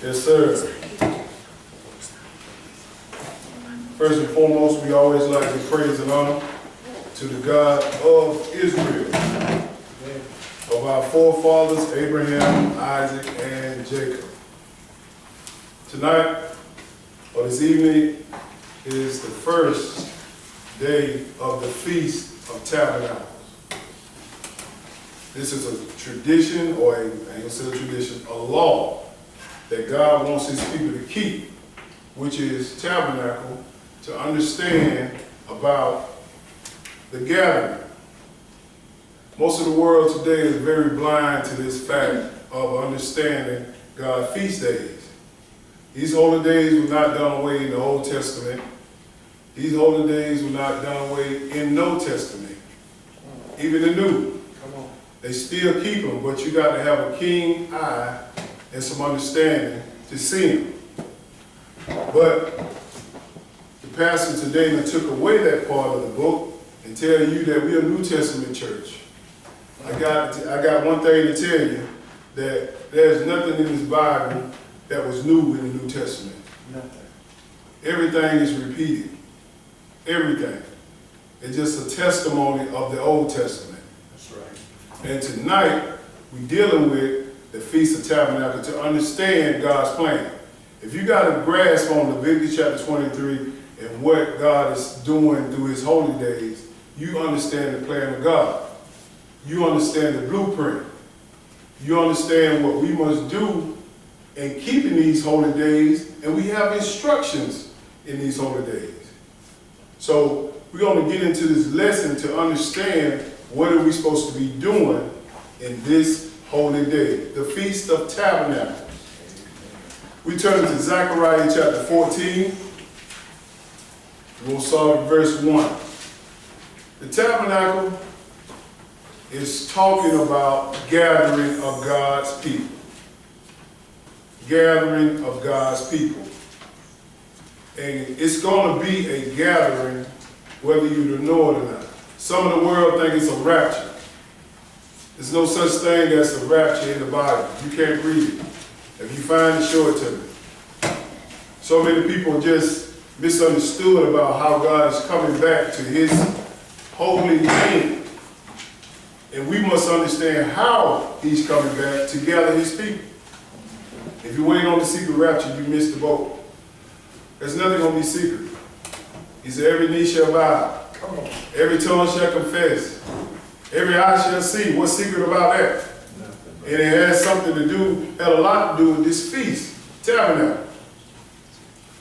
Yes, sir. First and foremost, we always like to praise and honor to the God of Israel, of our forefathers, Abraham, Isaac, and Jacob. Tonight, or this evening, is the first day of the Feast of Tabernacles. This is a tradition, or I ain't gonna say a tradition, a law that God wants his people to keep, which is tabernacle, to understand about the gathering. Most of the world today is very blind to this fact of understanding God's feast days. These holy days were not done away in the Old Testament. These holy days were not done away in no Testament, even the New. They still keep them, but you got to have a keen eye and some understanding to see them. But the pastor today took away that part of the book and tell you that we're a New Testament church. I got one thing to tell you, that there's nothing in this Bible that was new in the New Testament. Nothing. Everything is repeated. Everything. It's just a testimony of the Old Testament. That's right. And tonight, we're dealing with the Feast of Tabernacles to understand God's plan. If you got a grasp on Leviticus chapter 23 and what God is doing through his holy days, you understand the plan of God. You understand the blueprint. You understand what we must do in keeping these holy days, and we have instructions in these holy days. So we're going to get into this lesson to understand what are we supposed to be doing in this holy day, the Feast of Tabernacles. We turn to Zechariah chapter 14. We'll start with verse 1. The tabernacle is talking about gathering of God's people. Gathering of God's people. And it's going to be a gathering whether you know it or not. Some of the world think it's a rapture. There's no such thing as a rapture in the Bible. You can't read it. If you find it, show it to me. So many people just misunderstood about how God is coming back to his holy name. And we must understand how he's coming back to gather his people. If you wait on the secret rapture, you miss the boat. There's nothing going to be secret. He said, every knee shall bow. Every tongue shall confess. Every eye shall see. What's secret about that? And it has something to do, had a lot to do with this feast, tabernacle.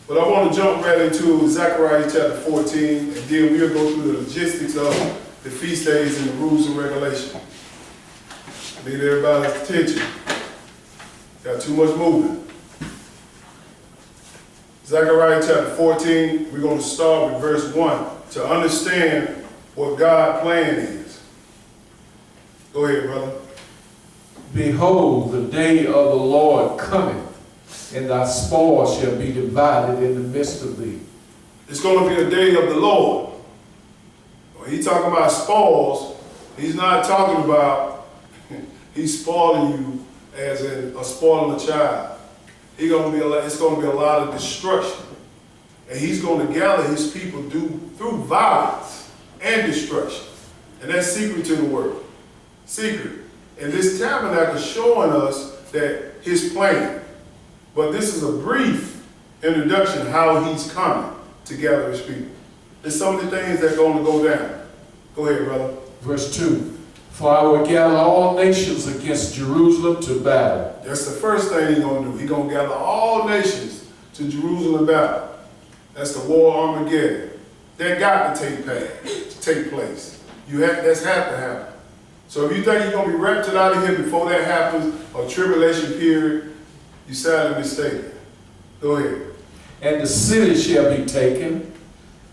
But I want to jump right into Zechariah chapter 14, and then we'll go through the logistics of the feast days and the rules and regulations. Need everybody's attention. Got too much movement. Zechariah chapter 14, we're going to start with verse 1 to understand what God's plan is. Go ahead, brother. Behold, the day of the Lord cometh, and thy spoil shall be divided in the midst of thee. It's going to be a day of the Lord. When he's talking about spoils, he's not talking about he's spoiling you as in a spoiling a child. It's going to be a lot of destruction. And he's going to gather his people through violence and destruction. And that's secret to the world. Secret. And this tabernacle is showing us that his plan. But this is a brief introduction how he's coming to gather his people. There's some of the things that are going to go down. Go ahead, brother. Verse 2. For I will gather all nations against Jerusalem to battle. That's the first thing he's going to do. He's going to gather all nations to Jerusalem to battle. That's the war Armageddon. That got to take place. That's have to happen. So if you think you're going to be raptured out of here before that happens, or tribulation period, you're sadly mistaken. Go ahead. And the city shall be taken,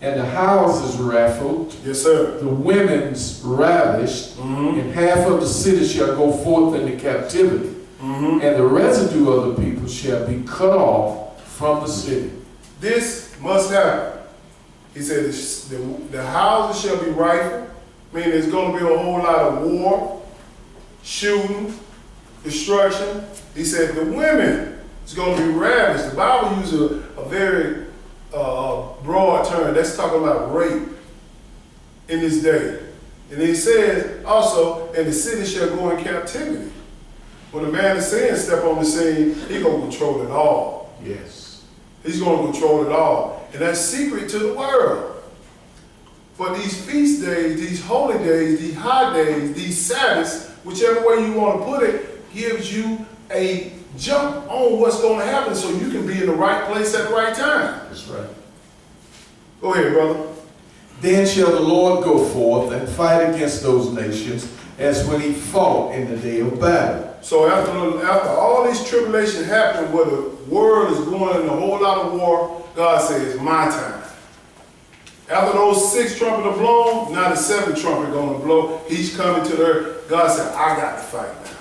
and the houses raffled. Yes, sir. The women's ravished, and half of the city shall go forth into captivity, and the residue of the people shall be cut off from the city. This must happen. He said the houses shall be rifled, meaning there's going to be a whole lot of war, shooting, destruction. He said the women It's going to be ravished. The Bible uses a very broad term. That's talking about rape in this day. And it says also, and the city shall go in captivity. When a man of sin step on the scene, he's going to control it all. Yes. He's going to control it all. And that's secret to the world. But these feast days, these holy days, these high days, these Sabbaths, whichever way you want to put it, gives you a jump on what's going to happen so you can be in the right place at the right time. That's right. Go ahead, brother. Then shall the Lord go forth and fight against those nations as when he fought in the day of battle. So after all these tribulations happen where the world is going in a whole lot of war, God says, my time. After those 6 trumpets are blown, now the 7th trumpet going to blow. He's coming to the earth. God said, I got to fight now.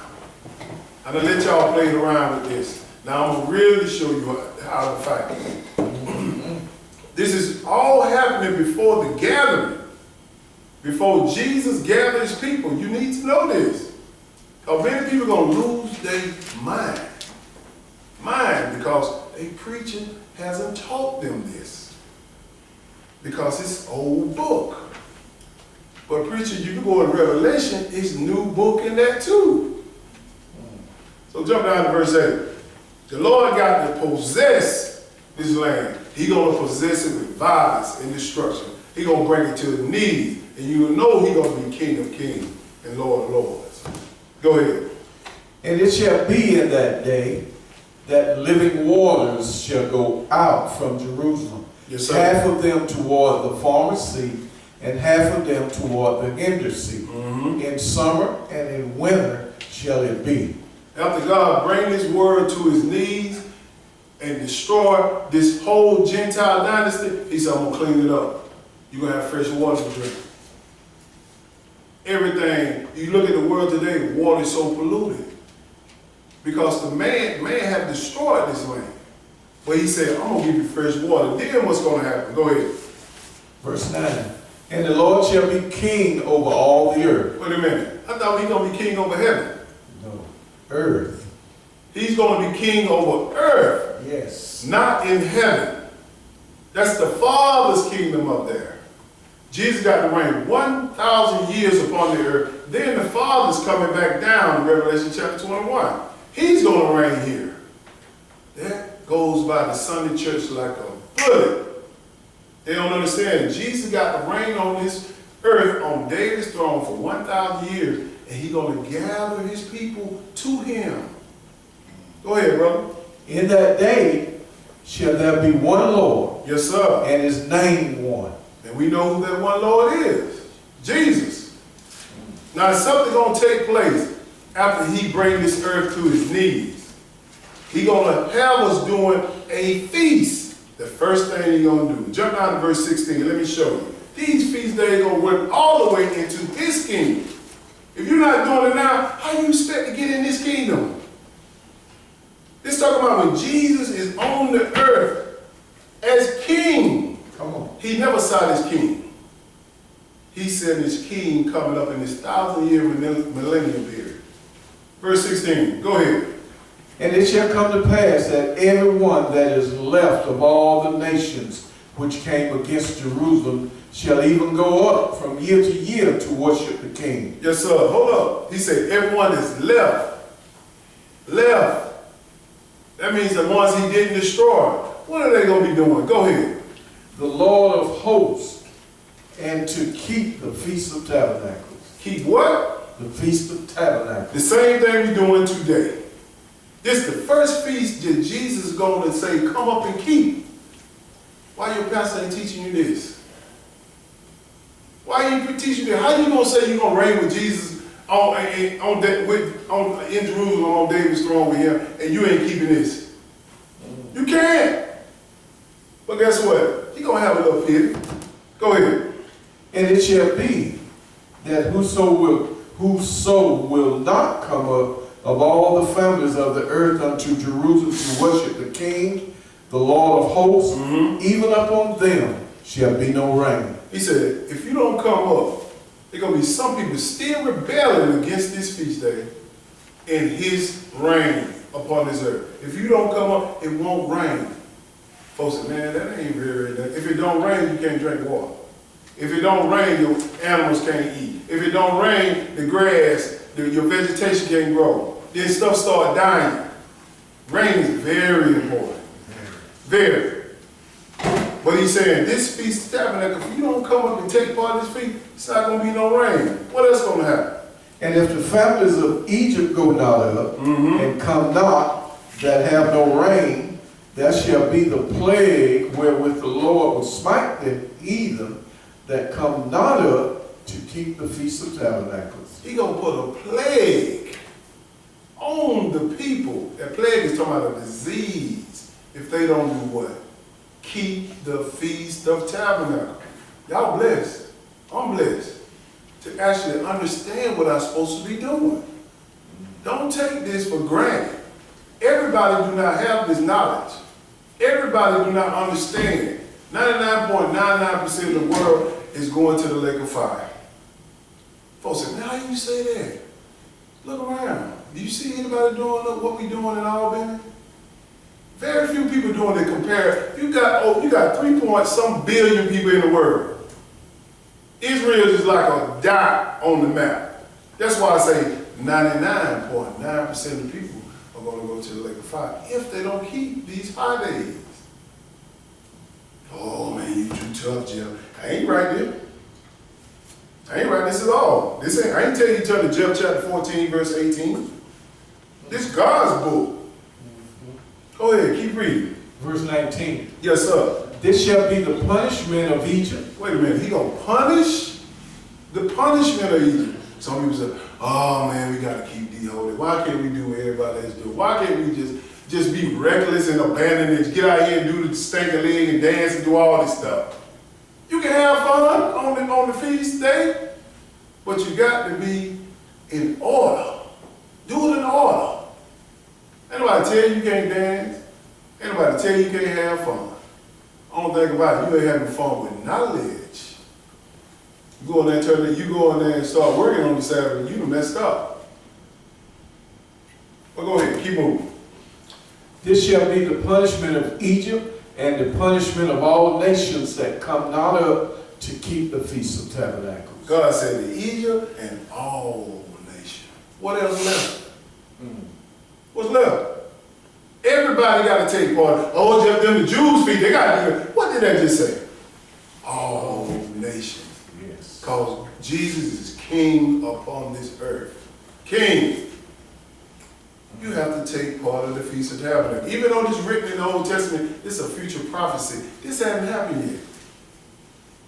I'm going to let y'all play around with this. Now I'm going to really show you how to fight. This is all happening before the gathering. Before Jesus gathered his people. You need to know this. Because many people are going to lose their mind. Because a preacher hasn't taught them this. Because it's old book. But preacher, you can go in Revelation, it's new book in that too. So jump down to verse 8. The Lord got to possess this land. He going to possess it with violence and destruction. He going to bring it to the knees. And you know he going to be King of kings and Lord of lords. Go ahead. And it shall be in that day that living waters shall go out from Jerusalem. Yes, sir. Half of them toward the former sea, and half of them toward the hinder sea. Mm-hmm. In summer and in winter shall it be. After God bring his word to his knees and destroy this whole Gentile dynasty, he said, I'm going to clean it up. You're going to have fresh water to drink. Everything, you look at the world today, water is so polluted. Because the man have destroyed this land. But he said, I'm going to give you fresh water. Then what's going to happen? Go ahead. Verse 9. And the Lord shall be king over all the earth. Wait a minute. I thought he was going to be king over heaven. No. Earth. He's going to be king over earth. Yes. Not in heaven. That's the Father's kingdom up there. Jesus got to reign 1,000 years upon the earth. Then the Father's coming back down in Revelation chapter 21. He's going to reign here. That goes by the Sunday church like a bullet. They don't understand. Jesus got to reign on this earth on David's throne for 1,000 years. And he's going to gather his people to him. Go ahead, brother. In that day shall there be one Lord. Yes, sir. And his name one. And we know who that one Lord is. Jesus. Now, something going to take place after he brings this earth to his knees. He's going to have us doing a feast. The first thing he's going to do. Jump down to verse 16. Let me show you. These feast days are going to work all the way into his kingdom. If you're not doing it now, how do you expect to get in this kingdom? This talking about when Jesus is on the earth as king. Come on. He never saw this king. He said his king coming up in this 1,000-year millennium period. Verse 16, go ahead. And it shall come to pass that everyone that is left of all the nations which came against Jerusalem shall even go up from year to year to worship the king. Yes, sir. Hold up. He said everyone is left. Left. That means the ones he didn't destroy. What are they going to be doing? Go ahead. The Lord of hosts, and to keep the Feast of Tabernacles. Keep what? The Feast of Tabernacles. The same thing we're doing today. This is the first feast that Jesus is going to say, come up and keep. Why your pastor ain't teaching you this? Why you teaching this? How you going to say you're going to reign with Jesus in Jerusalem on David's throne with him, and you ain't keeping this? You can't. But guess what? You're going to have a little pity. Go ahead. And it shall be that whoso will not come up of all the families of the earth unto Jerusalem to worship the King, the Lord of hosts, even upon them shall be no rain. He said, if you don't come up, there are going to be some people still rebelling against this feast day in his reign. upon this earth. If you don't come up, it won't rain. Folks say, man, that ain't very. If it don't rain, you can't drink water. If it don't rain, your animals can't eat. If it don't rain, the grass, your vegetation can't grow. Then stuff start dying. Rain is very important. Very. But he's saying, this Feast of Tabernacles, if you don't come up and take part of this feast, it's not going to be no rain. What else going to happen? And if the families of Egypt go not up, and come not, that have no rain, that shall be the plague wherewith the Lord will smite the heathen that come not up to keep the Feast of Tabernacles. He going to put a plague on the people. That plague is talking about a disease if they don't do what? Keep the Feast of Tabernacles. Y'all blessed. I'm blessed to actually understand what I'm supposed to be doing. Don't take this for granted. Everybody do not have this knowledge. Everybody do not understand. 99.99% of the world is going to the lake of fire. Folks say, man, how you say that? Look around. Do you see anybody doing what we doing in Albany? Very few people doing it compared. You got 3 point some billion people in the world. Israel is like a dot on the map. That's why I say 99.9% of the people are going to go to the lake of fire if they don't keep these high days. Oh man, you too tough, Jeff. I ain't right there. I ain't right this at all. I ain't tell you to turn to Jeff chapter 14, verse 18. This is God's book. Go ahead, keep reading. Verse 19. Yes, sir. This shall be the punishment of Egypt. Wait a minute, he gonna punish the punishment of Egypt. Some people say, oh man, we gotta keep these holy. Why can't we do what everybody else do? Why can't we just be reckless and abandon it, get out here and do the stinking leg and dance and do all this stuff? You can have fun on the feast day, but you got to be in order. Do it in order. Ain't nobody tell you can't dance. Ain't nobody tell you can't have fun. Only thing about it, you ain't having fun with knowledge. You go in there and start working on the Sabbath, you done messed up. Well, go ahead, keep moving. This shall be the punishment of Egypt and the punishment of all nations that come not up to keep the Feast of Tabernacles. God said to Egypt and all nations. What else left? What's left? Everybody got to take part. Oh, just them the Jews feed, they got to do it. What did that just say? All nations. Yes. Because Jesus is king upon this earth. King. You have to take part of the Feast of Tabernacles. Even though this is written in the Old Testament, this is a future prophecy. This hasn't happened yet.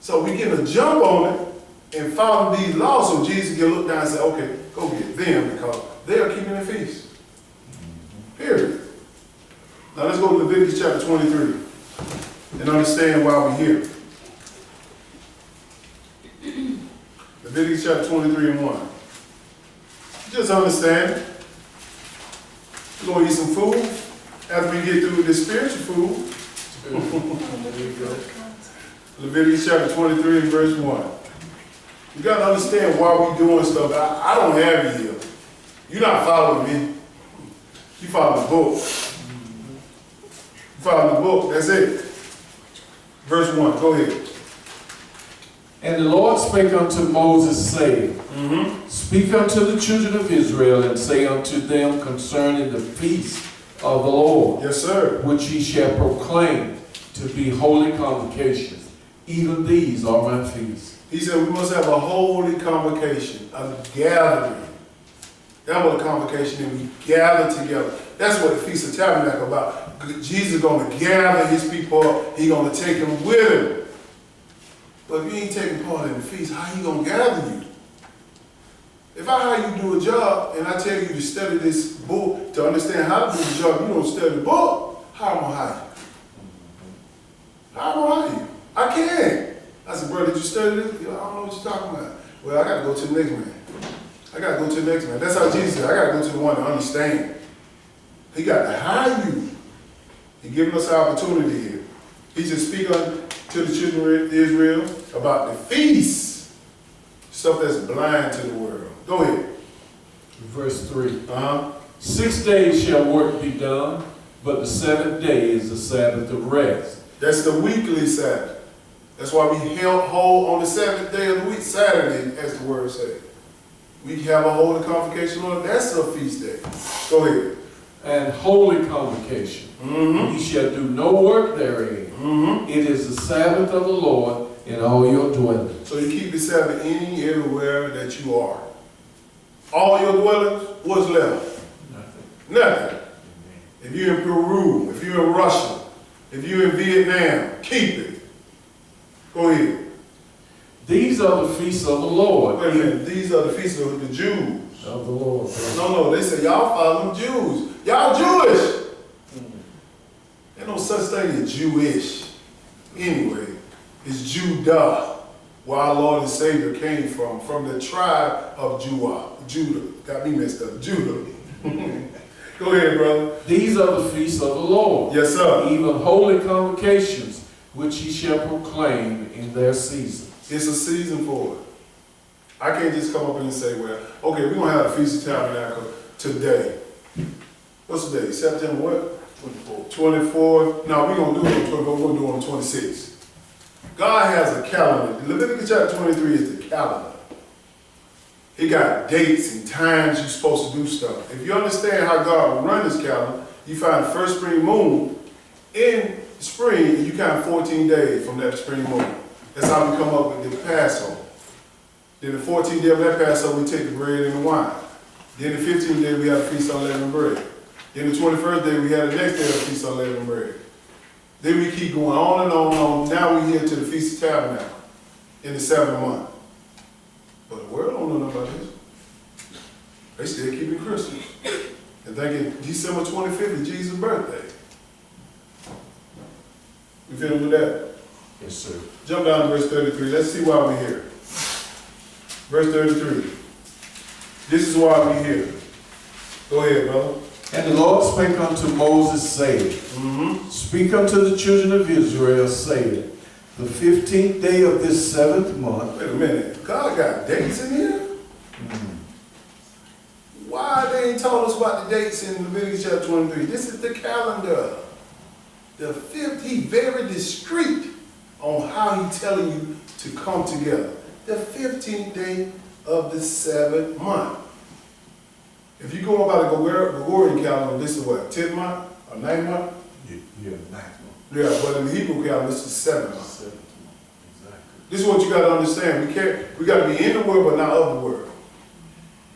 So we get a jump on it and follow these laws so Jesus can look down and say, okay, go get them because they are keeping the feast. Period. Now let's go to Leviticus chapter 23 and understand why we're here. Leviticus chapter 23 and 1. Just understand it. We're going to eat some food after we get through with this spiritual food. There you go. Leviticus chapter 23 and verse 1. You got to understand why we're doing stuff. I don't have it here. You're not following me. You follow the book. You follow the book. That's it. Verse 1. Go ahead. And the Lord spake unto Moses, saying, Speak unto the children of Israel, and say unto them concerning the feast of the Lord, Yes, sir. which ye shall proclaim to be holy convocations. Even these are my feasts. He said we must have a holy convocation, a gathering. That's what a convocation is. We gather together. That's what the Feast of Tabernacles about. Jesus is going to gather his people up. He's going to take them with him. But if you ain't taking part in the feast, how he going to gather you? If I hire you to do a job and I tell you to study this book to understand how to do the job, you don't study the book, how am I going to hire you? How am I going to hire you? I can't. I said, brother, did you study this? I don't know what you're talking about. Well, I got to go to the next man. I got to go to the next man. That's how Jesus said, I got to go to the one to understand. He got to hire you. He giving us an opportunity here. He said, speak to the children of Israel about the feast, stuff that's blind to the world. Go ahead. Verse 3. 6 days shall work be done, but the seventh day is the Sabbath of rest. That's the weekly Sabbath. That's why we hold on the seventh day of the week, Saturday, as the word says. We have a holy convocation on it. That's a feast day. Go ahead. And holy convocation. Ye shall do no work therein. It is the Sabbath of the Lord in all your dwellings. So you keep the Sabbath any, everywhere that you are. All your dwellings, what's left? Nothing. If you're in Peru, if you're in Russia, if you're in Vietnam, keep it. Go ahead. These are the feasts of the Lord. Wait a minute. These are the feasts of the Jews. Of the Lord. No, they say y'all follow them Jews. Y'all Jewish. There's no such thing as Jewish. Anyway, it's Judah, where our Lord and Savior came from the tribe of Judah. Got me messed up. Judah. Go ahead, brother. These are the feasts of the Lord. Yes, sir. Even holy convocations, which ye shall proclaim in their season. It's a season for it. I can't just come up and say, well, okay, we're going to have a Feast of Tabernacles today. What's the day? September what? 24th. No, we're going to do it on 24th. We're going to do it on 26th. God has a calendar. Leviticus chapter 23 is the calendar. He got dates and times you're supposed to do stuff. If you understand how God runs his calendar, you find the first spring moon in spring, and you count 14 days from that spring moon. That's how we come up with the Passover. Then the 14th day of that Passover, we take the bread and the wine. Then the 15th day, we have a feast on unleavened bread. Then the 21st day, we have the next day of feast on unleavened bread. Then we keep going on and on and on. Now we're here to the Feast of Tabernacles in the 7th month. But the world don't know nothing about this. They still keeping Christmas and thinking December 25th is Jesus' birthday. You feeling with that? Yes, sir. Jump down to verse 33. Let's see why we're here. Verse 33. This is why we're here. Go ahead, brother. And the Lord spake unto Moses, saying, Speak unto the children of Israel, saying, the 15th day of this 7th month. Wait a minute. God got dates in here? Why they ain't told us about the dates in Leviticus chapter 23? This is the calendar. The 5th, he very discreet on how he telling you to come together. The 15th day of the 7th month. If you go by the Gregorian calendar, this is what, 10th month or 9th month? Yeah, 9th month. Yeah, but in the Hebrew calendar, this is 7th month. 7th month, exactly. This is what you got to understand. We got to be in the world, but not of the world.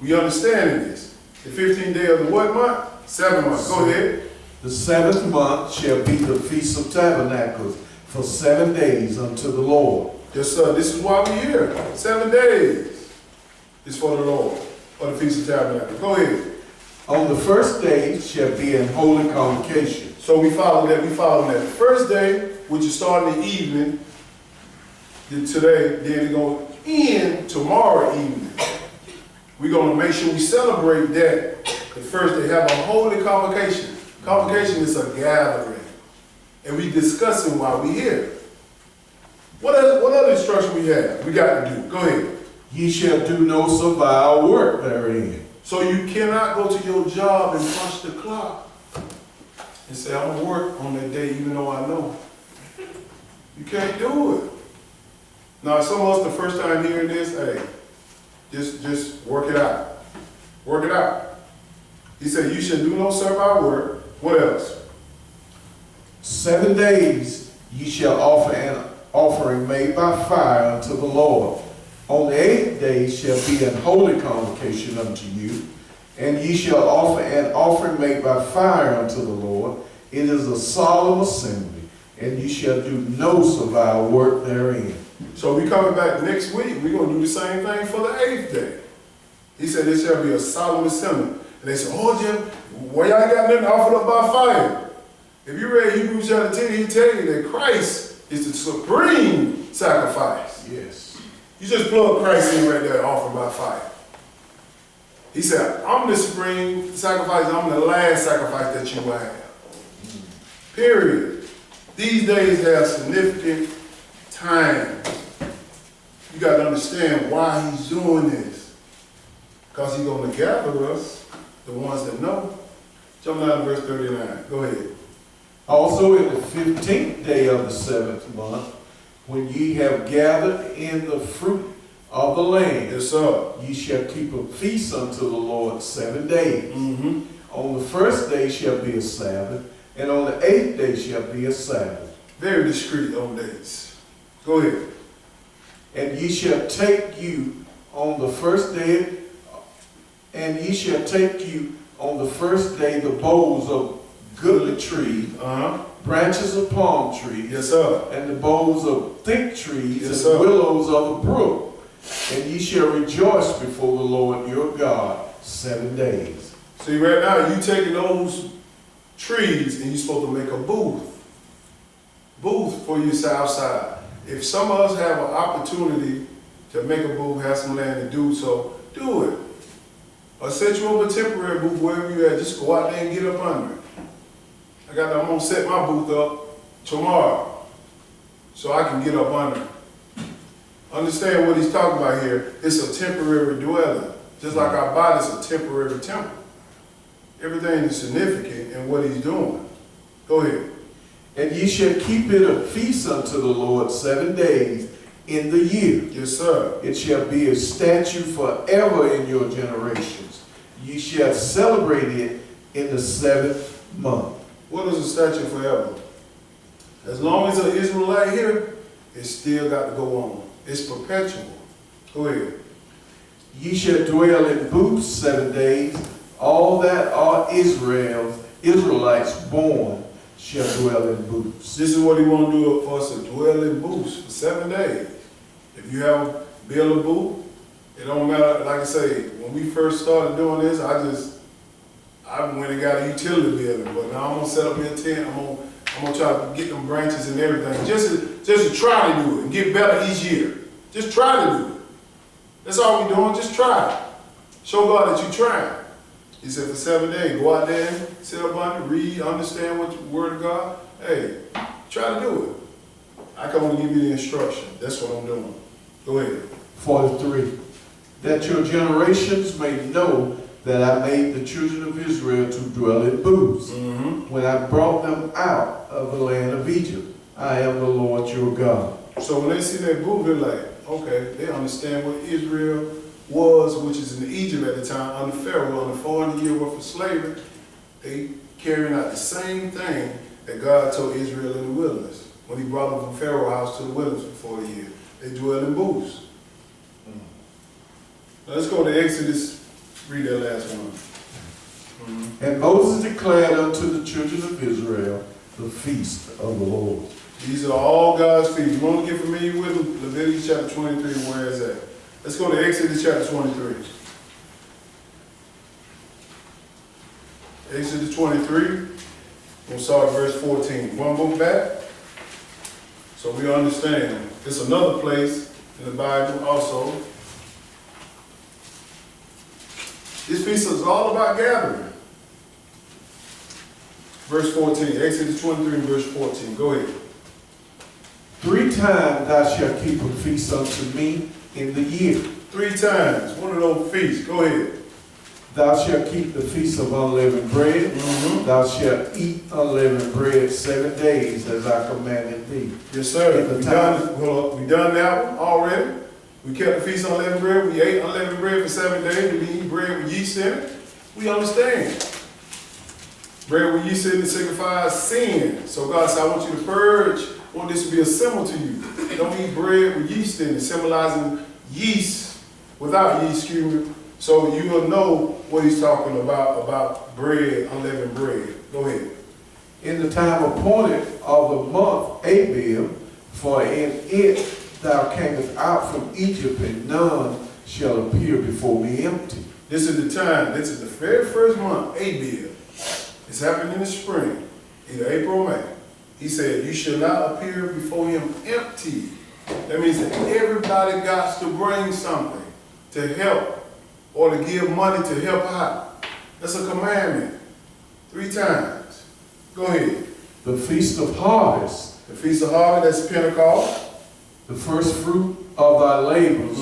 We understanding this. The 15th day of the what month? 7th month. Go ahead. The 7th month shall be the Feast of Tabernacles for 7 days unto the Lord. Yes, sir. This is why we're here. 7 days is for the Lord, for the Feast of Tabernacles. Go ahead. On the first day shall be an holy convocation. So we follow that. We follow that. The first day, which is starting in the evening, today, then it's going to end tomorrow evening. We're going to make sure we celebrate that. The first day, have a holy convocation. Convocation is a gathering. And we discussing why we here. What other instruction we have? We got to do. Go ahead. Ye shall do no servile work therein. So you cannot go to your job and punch the clock and say, I'm going to work on that day even though I know. You can't do it. Now, some of us the first time hearing this, hey, just work it out. Work it out. He said, you should do no servile work. What else? 7 days ye shall offer an offering made by fire unto the Lord. On the 8th day shall be an holy convocation unto you, and ye shall offer an offering made by fire unto the Lord. It is a solemn assembly, and ye shall do no servile work therein. So we coming back next week. We're going to do the same thing for the 8th day. He said there shall be a solemn assembly. And they said, oh, Jim, why y'all got nothing offered up by fire? If you read Hebrews chapter 10, he tell you that Christ is the supreme sacrifice. Yes. You just plug Christ in right there, offered by fire. He said, I'm the supreme sacrifice. I'm the last sacrifice that you will have. Period. These days have significant time. You got to understand why he's doing this. Because he's going to gather us, the ones that know. Jump down to verse 39. Go ahead. Also in the 15th day of the 7th month, when ye have gathered in the fruit of the land, Yes, sir. ye shall keep a feast unto the Lord 7 days. Mm-hmm. On the first day shall be a Sabbath, and on the 8th day shall be a Sabbath. Very discreet on days. Go ahead. And ye shall take you on the first day, and ye shall take you on the first day the boughs of goodly trees, Uh-huh. branches of palm trees, Yes, sir. and the boughs of thick trees, Yes, and sir. willows of a brook. And ye shall rejoice before the Lord your God 7 days. See, right now, you taking those trees and you're supposed to make a booth. Booth for your south side. If some of us have an opportunity to make a booth, have some land to do so, do it. Or set you up a temporary booth wherever you at. Just go out there and get up under it. I'm gonna set my booth up tomorrow so I can get up under it. Understand what he's talking about here. It's a temporary dwelling. Just like our body's a temporary temple. Everything is significant in what he's doing. Go ahead. And ye shall keep it a feast unto the Lord 7 days in the year. Yes, sir. It shall be a statute forever in your generations. Ye shall celebrate it in the 7th month. What is a statute forever? As long as an Israelite here, it's still got to go on. It's perpetual. Go ahead. Ye shall dwell in booths 7 days. All that are Israelites born shall dwell in booths. This is what he want to do for us to dwell in booths for 7 days. If you have build a booth, it don't matter. Like I say, when we first started doing this, I went and got a utility building, but now I'm gonna set up me a tent. I'm gonna try to get them branches and everything, just to try to do it and get better each year. Just try to do it. That's all we're doing. Just try it. Show God that you're trying. He said for 7 days, go out there and sit up on it, read, understand what the word of God. Hey, try to do it. I can only give you the instruction. That's what I'm doing. Go ahead. 43. That your generations may know that I made the children of Israel to dwell in booths, when I brought them out of the land of Egypt. I am the Lord your God. So when they see that booth, they're like, okay, they understand what Israel was, which is in Egypt at the time, under Pharaoh, under 400 years worth of slavery. They carrying out the same thing that God told Israel in the wilderness. When he brought them from Pharaoh's house to the wilderness for 40 years. They dwell in booths. Now let's go to Exodus. Read that last one. And Moses declared unto the children of Israel the feast of the Lord. These are all God's feasts. You want to get familiar with them? Leviticus chapter 23, where is that? Let's go to Exodus chapter 23. Exodus 23, we'll start at verse 14. One book back, so we understand. It's another place in the Bible also. This feast is all about gathering. Verse 14, Exodus 23 and verse 14. Go ahead. 3 times thou shalt keep a feast unto me in the year. 3 times. One of those feasts. Go ahead. Thou shalt keep the feast of unleavened bread. Thou shalt eat unleavened bread 7 days, as I commanded thee. Yes, sir. We done that one already. We kept the feast on unleavened bread. We ate unleavened bread for 7 days. We eat bread with yeast in it. We understand. Bread with yeast in it signifies sin. So God said, I want you to purge. I want this to be a symbol to you. Don't eat bread with yeast in it, symbolizing yeast, without yeast, excuse me. So you will know what he's talking about bread, unleavened bread. Go ahead. In the time appointed of the month Abib, for in it thou camest out from Egypt, and none shall appear before me empty. This is the time. This is the very first month, Abib. It's happening in the spring, either April or May. He said, you shall not appear before him empty. That means that everybody got to bring something to help or to give money to help out. That's a commandment. 3 times. Go ahead. The feast of harvest. The feast of harvest, that's Pentecost. The first fruit of thy labors,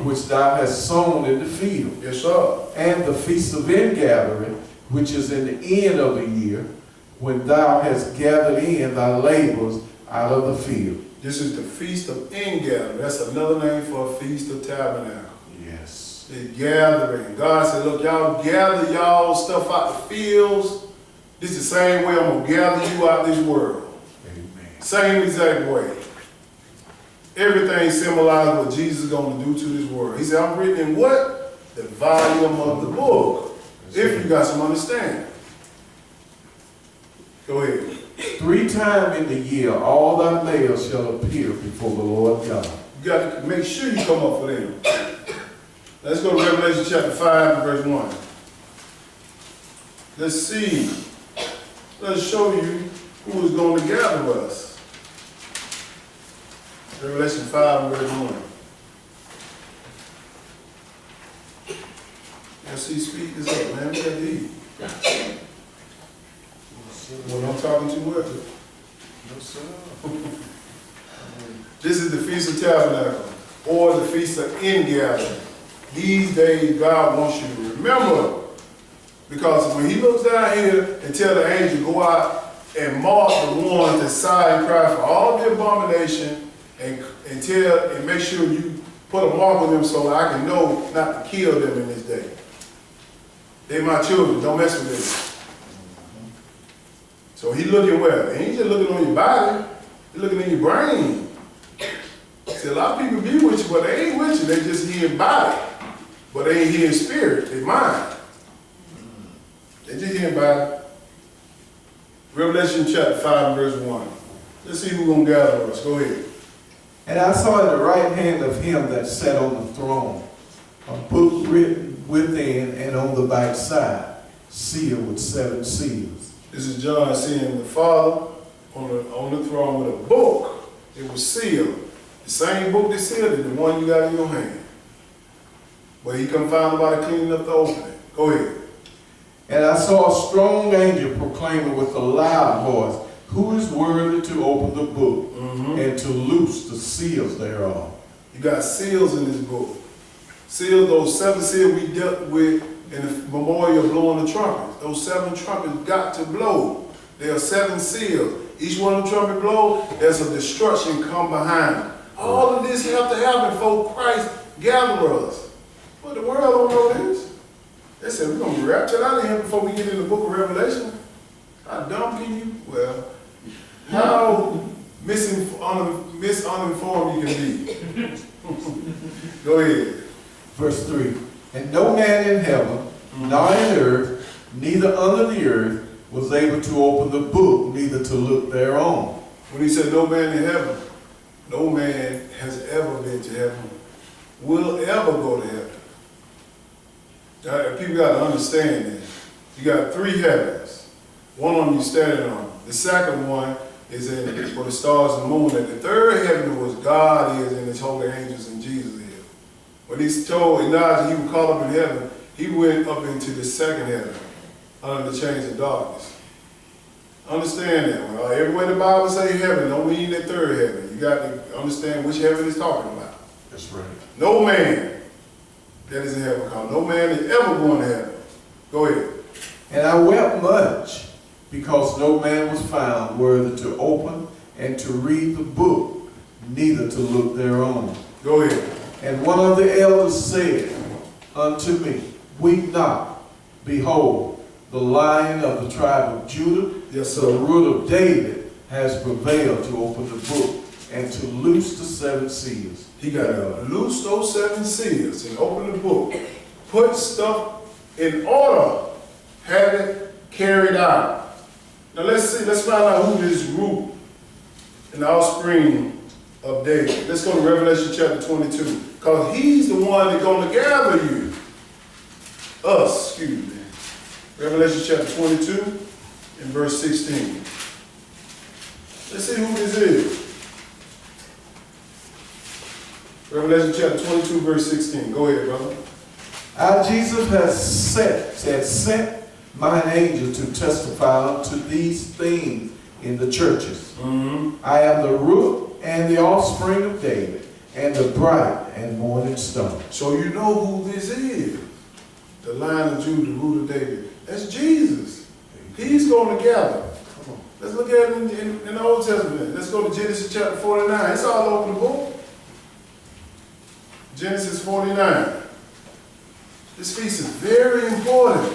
which thou hast sown in the field. Yes, sir. And the feast of ingathering, which is in the end of the year, when thou hast gathered in thy labors out of the field. This is the Feast of Ingathering. That's another name for a Feast of Tabernacles. Yes. The gathering. God said, look, y'all gather y'all stuff out the fields. This is the same way I'm going to gather you out this world. Amen. Same exact way. Everything symbolizes what Jesus is going to do to this world. He said, I'm written in what? The volume of the book. If you got some understanding. Go ahead. 3 times in the year, all thy males shall appear before the Lord God. You got to make sure you come up with them. Let's go to Revelation chapter 5 and verse 1. Let's see. Let's show you who is going to gather us. Revelation 5 and verse 1. Let's see, speed this up, man. We got to eat. When I'm talking too much. No, sir. This is the Feast of Tabernacles, or the Feast of Ingathering. These days, God wants you to remember, because when He looks down here and tell the angel, go out and mark the ones that sigh and cry for all the abomination, and make sure you put a mark on them so I can know not to kill them in this day. They're my children. Don't mess with them. So He looking where? He ain't just looking on your body. He's looking in your brain. See, a lot of people be with you, but they ain't with you. They just here in body. But they ain't here in spirit. They mind. They just here in body. Revelation chapter 5 and verse 1. Let's see who's going to gather us. Go ahead. And I saw in the right hand of him that sat on the throne a book written within and on the backside, sealed with 7 seals. This is John seeing the Father on the throne with a book. It was sealed. The same book that sealed it, the one you got in your hand. But he couldn't find nobody clean enough to open it. Go ahead. And I saw a strong angel proclaiming with a loud voice, who is worthy to open the book and to loose the seals thereof? You got seals in this book. Seals, those 7 seals we dealt with in the memorial of blowing the trumpets. Those 7 trumpets got to blow. There are 7 seals. Each one of the trumpet blow, there's a destruction come behind it. All of this have to happen before Christ gather us. But the world don't know this. They said, we're going to be raptured out of here before we get in the book of Revelation. How dumb can you? Well, how misinformed you can be. Go ahead. Verse 3. And no man in heaven, nor in earth, neither under the earth, was able to open the book, neither to look thereon. When he said no man in heaven, no man has ever been to heaven, will ever go to heaven. People got to understand this. You got 3 heavens. One of them you standing on. The second one is in for the stars and moon. And the 3rd heaven was God is and his holy angels and Jesus is. When he told Elijah he would call up in heaven, he went up into the 2nd heaven under the chains of darkness. Understand that. Well, everywhere the Bible say heaven don't mean that 3rd heaven. You got to understand which heaven it's talking about. That's right. No man that is in heaven come. No man is ever going to heaven. Go ahead. And I wept much, because no man was found worthy to open and to read the book, neither to look thereon. Go ahead. And one of the elders said unto me, weep not, behold, the Lion of the tribe of Judah, yes, the root of David, has prevailed to open the book and to loose the 7 seals. He got to loose those 7 seals and open the book. Put stuff in order. Have it carried out. Now let's find out who this root and offspring of David. Let's go to Revelation chapter 22. Because he's the one that's going to gather you. Us, excuse me. Revelation chapter 22 and verse 16. Let's see who this is. Revelation chapter 22, verse 16. Go ahead, brother. Jesus has sent mine angel to testify unto these things in the churches. I am the root and the offspring of David, and the bright and morning star. So you know who this is. The Lion of Judah, the root of David. That's Jesus. He's going to gather. Come on. Let's look at it in the Old Testament. Let's go to Genesis chapter 49. It's all over the book. Genesis 49. This feast is very important.